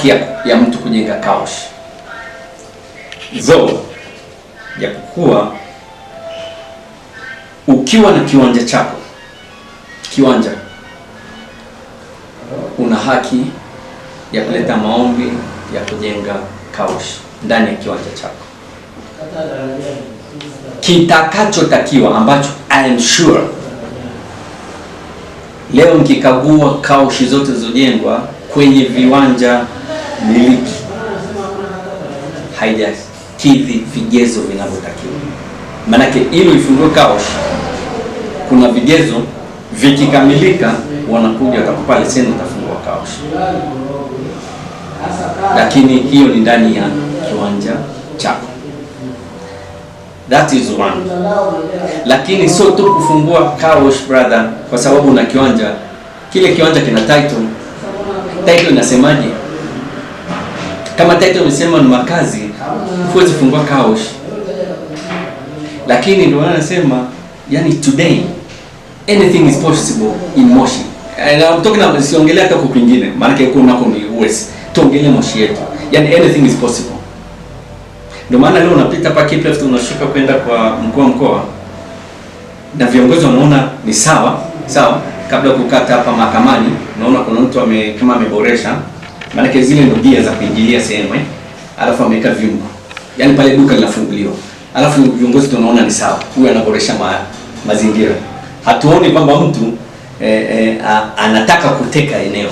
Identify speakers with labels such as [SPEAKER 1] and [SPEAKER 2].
[SPEAKER 1] haki ya mtu kujenga kaush. Japokuwa ukiwa na kiwanja chako, una haki ya kuleta maombi ya kujenga kaush ndani ya kiwanja chako. Kitakachotakiwa ambacho I am sure leo mkikagua kaushi zote zilizojengwa kwenye viwanja miliki haijakidhi vigezo vinavyotakiwa. Maanake ili ifungue kaushi kuna vigezo, vikikamilika wanakuja watakupa leseni, utafungua kaushi. Lakini hiyo ni ndani ya kiwanja chako. That is one. Lakini sio tu kufungua kaush brother, kwa sababu una kiwanja. Kile kiwanja kina title. Title inasemaje? Kama title imesema ni makazi, huwezi fungua kaush. Lakini ndio wanasema, yani today anything is possible in Moshi. And I'm talking about, siongelea hata kwingine, maana huko nako ni US. Tuongelee Moshi yetu. Yani anything is possible. Ndio maana leo unapita hapa Kipleft unashuka kwenda kwa mkoa na viongozi wanaona ni sawa, kabla kukata hapa mahakamani, unaona kuna mtu kama ameboresha, maana zile ndio njia za kuingilia sehemu alafu ameweka viungo. Yaani pale duka linafunguliwa. Alafu viongozi tunaona ni sawa. Huyu anaboresha mazingira. Hatuoni kwamba mtu anataka kuteka eneo.